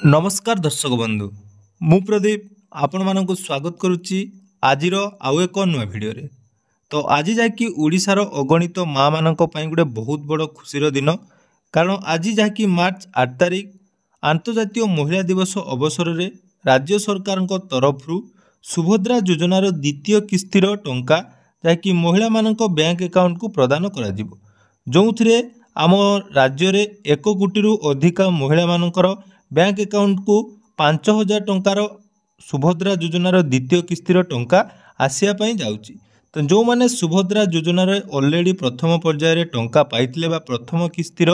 नमस्कार दर्शक बंधु मु प्रदीप आपण मानक स्वागत करुच्ची आजिर आउ एक नुआ भिडियो रे। तो आज जहाँकि ओडिशार अगणित माँ मानक पई गोटे बहुत बड़ खुशीर दिन, कारण आज जहाँकि मार्च 8 तारिख आंतर्जातीय महिला दिवस अवसर में राज्य सरकार तरफ सुभद्रा योजनार द्वितीय किस्तिर टंका जहाँकि महिला मानक बैंक अकाउंट को प्रदान करा जिवो, जो थे आम राज्य में 1 कोटी अधिक महिला मानकर बैंक अकाउंट को 5,000 टंकार सुभद्रा योजनार द्वितीय किस्तिर टंका आसापी जाऊँगी। तो जो मैंने सुभद्रा योजनार ऑलरेडी प्रथम पर्यायर टंका पाइथिले बा प्रथम किस्तिर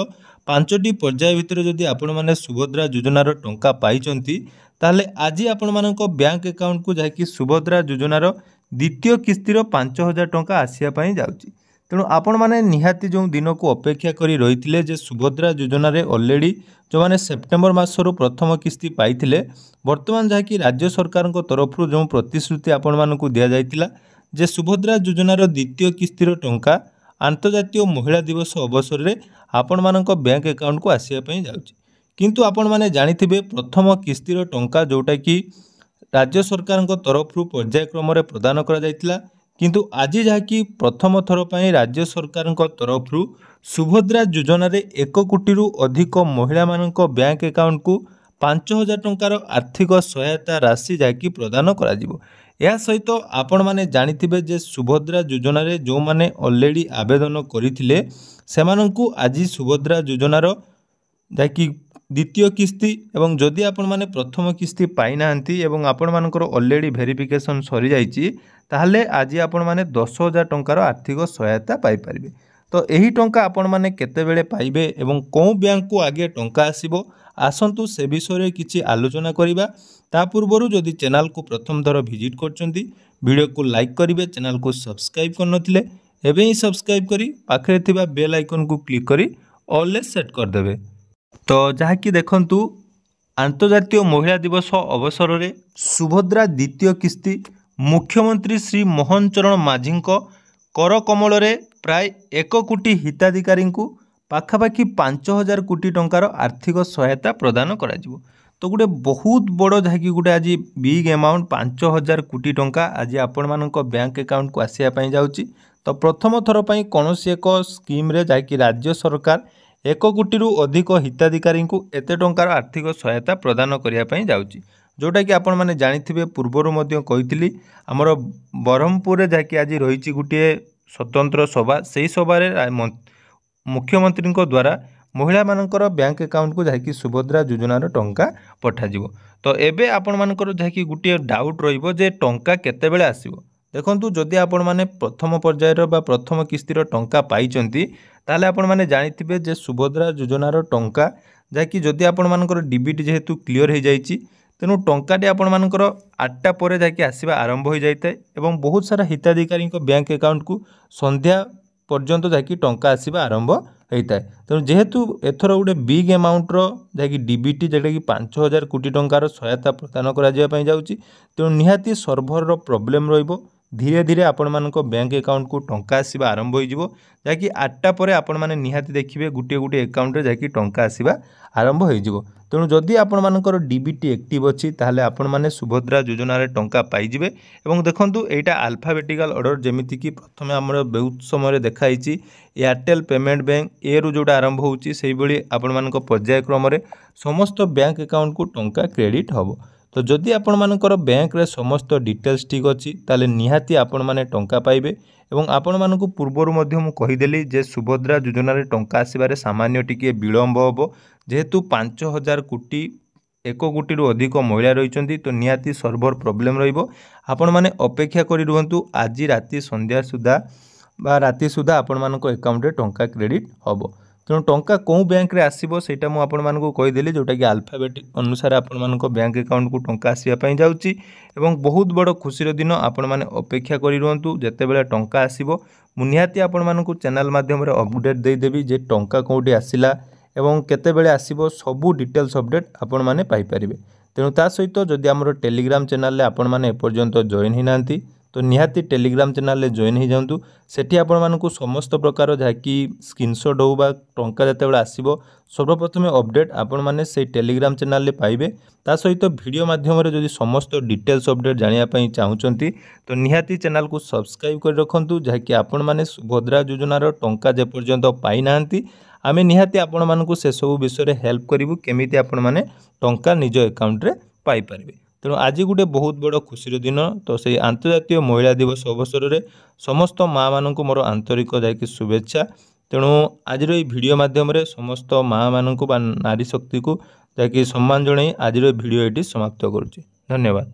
5टी पर्याय भितर जदि आपण मैंने सुभद्रा योजनार टंका पाइचंती ताले आज आपण मानक बैंक अकाउंट को जहाँकि सुभद्रा योजनार द्वितीय किस्तिर 5,000 टंका आसापी जाऊँगी। तेणु आपण मैंने निहाती जो दिन को अपेक्षा करी रही जे सुभद्रा योजना रे ऑलरेडी जो मैंने सेप्टेम्बर मासर प्रथम किस्ती पाइथिले, वर्तमान जहाँकि राज्य सरकार तरफ जो प्रतिश्रुति आपण मानकु दिया जाइतिला जे सुभद्रा योजनार द्वितीय किस्तिर टंका आंतर्जातीय महिला दिवस अवसर में आपण मानक बैंक अकाउंट को आसापी जाउछि। किंतु आपण माने जानिथिबे प्रथम किस्तिर टंका जोटा कि राज्य सरकार तरफ पर्यायक्रम प्रदान करा जाइतिला, किंतु आज जहाँकि प्रथम थर पर राज्य सरकार तरफ सुभद्रा योजना रे 1 कोटी अधिक महिला मानक बैंक अकाउंट को 5,000 टंकार आर्थिक सहायता राशि जहाँकि प्रदान करा जिवो। या सहित आपण माने जानिथिबे जे सुभद्रा योजना रे जो माने ऑलरेडी आवेदन करिथिले सेमानंकु आज सुभद्रा योजनार जहाँकि द्वितीय किस्ती एवं जदि आपण माने प्रथम किस्ती पाई नाहंती एवं आपण मानकर ऑलरेडी वेरिफिकेशन सरी जाइछि ताहले आज आपण माने 10,000 टंकार आर्थिक सहायता पाई परिबे। तो यही टंका आपण माने केते बेले पाइबे एवं कों बैंक को आगे टंका आसीबो आसंतु से विषय किछि आलोचना करिबा। ता पूर्वरु जदि चैनल को प्रथम थर विजिट करचंती वीडियो को लाइक करिवे, चैनल को सब्सक्राइब करनथिले एबे ही सब्सक्राइब करी पाखरे थिबा बेल आइकन को क्लिक करी ऑल सेट कर देबे। तो जहाँकि देखंतु आंतर्जातीय महिला दिवस अवसर में सुभद्रा द्वितीय किस्ती मुख्यमंत्री श्री मोहन चरण माझी कर कमल रे प्राय 1 कोटी हिताधिकारी को पाखापाखि 5,000 कोटी टंकार आर्थिक सहायता प्रदान करा जिवो। तो गोटे बहुत बड़ जहाँकि गोटे आज बिग अमाउंट 5,000 कोटी टंका आज आपण मानक बैंक अकाउंट को आसापी जाऊँगी। तो प्रथम थर पर कौन एक स्कीम रे जहाँकि राज्य सरकार 1 कोटी अधिक हिताधिकारी को एते टंकार आर्थिक सहायता प्रदान करने जाऊँगी, जोटा कि आपण माने जानिथिबे पूर्वरु मध्य कहिथिली हमर ब्रह्मपुर जहाँकि आज रही गोटे स्वतंत्र सभा से सभा मुख्यमंत्री द्वारा महिला मानकर बैंक अकाउंट को जहाँकि सुभद्रा योजनार टंका पठाजिवो। तो एबे आपण मानकर जहाँकि गोटे डाउट रहिबो जे टंका केते बेले आसीबो। देखंतु जदि आपण माने प्रथम पर्यायर बा प्रथम किस्तिर टंका पाइचंती ताले आपण माने जानिथिबे जे सुभद्रा योजनार टंका जहाँकि जदि आपण मानकर डीबीटी जेहेतु क्लियर हो जाइछि तेणु टंकाटी आपण मानकर 8टा पर जाके आसीबा आरंभ हो जाइए एवं बहुत सारा हिताधिकारी बैंक अकाउंट को संध्या पर्यंत जाकि टंका आसीबा आरंभ होता है। तेणु जेहेतु एथर गोटे बिग अमाउंटर जहाँकि डीबीटी जोटा कि 5,000 कोटी टंकार सहायता प्रदान करा जाउछि, तेणु निहाती सर्भर प्रॉब्लम रहिबो। धीरे धीरे आपण मानक बैंक अकाउंट को टंका आसीबा आरंभ हो जिवो, जाकि 8टा पर आपण माने निहाती देखिबे गोटे गोटे अकाउंट रे जाकि टंका आसीबा आरंभ हो जिवो। तेणु जदि आपण मानकर डीबीटी एक्टिव अछि ताहले आपण माने सुभद्रा योजना रे टंका पाई जिवे। एवं देखंतु एटा अल्फाबेटिकल ऑर्डर जेमिति कि प्रथमे हमर बहुत समय देखाइछि एयरटेल पेमेंट बैंक ए रु जोटा आरंभ होउछि सेहि भली आपण मानक पर्यायक्रम रे समस्त बैंक अकाउंट को टंका क्रेडिट हबो। तो जदि आपण मानकर बैंक रे समस्त डिटेल्स ठीक अछि ताले निहाती आपण माने टंका पाइबे। एवं आपण मानकु पूर्वरु मध्य मु कहिदेली जे सुभद्रा योजना रे टंका आसीबारे सामान्य टिके विलंब हबो, जेहेतु 5,000 कोटी 1 कोटी अधिक महिला रही। तो निहाती सर्भर प्रॉब्लम रहिबो। आपण माने अपेक्षा करि रुहंतु आज राति संध्या सुधा बा राति सुधा आपण मानक अकाउंट रे टंका क्रेडिट हबो। तेणु टंका कौं बैंक रे आसीबो सेटा मु आपण मानकु कहिदेली, जोटा कि अल्फाबेटिक अनुसार आपण मानक बैंक अकाउंट को टंका आसीबा पई जाउची। एवं बहुत बड़ खुशीर दिन आपण माने अपेक्षा करि रुहंतु जेतेबेले टंका आसीबो मु निहाती आपण मानकु चैनल माध्यम रे अपडेट देई देबी जे टंका कोउठी आसिला एवं केतेबेले आसीबो सबु डिटेल्स अपडेट आपण माने पाई परिबे। तेणु ता सहित जदि हमर टेलीग्राम चैनल रे आपण माने एपर्यंत जॉइन ही नांती तो निहाती टेलीग्राम चैनल रे जॉइन हो जातु सेठी आपण मानकु समस्त प्रकार जहाँकि स्क्रीनशॉट हो बा टंका जितेबाला आसो सर्वप्रथम अपडेट आपण मैंने से टेलीग्राम चैनल रे पाइबे ता सहित वीडियो माध्यम जदि समस्त डिटेल्स अपडेट जानापी चाहूँगी तो निहाती चैनल को सब्सक्राइब कर रखु जहाँकि आपण मैंने सुभद्रा योजनार टंका जेपर्यंत पाई ना आमे निहाती आपण मानकु से सब विषय हेल्प करूँ केमिति आपण माने टंका निज अकाउंट रे पाई परिबे। तेणु आज गोटे बहुत बड़ खुशी दिन तो से आंतर्जातीय महिला दिवस अवसर में समस्त माँ मानक मोर आंतरिक जाकि शुभेच्छा। तेणु आज वीडियो माध्यम समस्त माँ मानक नारी शक्ति को जाकि सम्मान जणाई आज वीडियो ये समाप्त करुच्ची। धन्यवाद।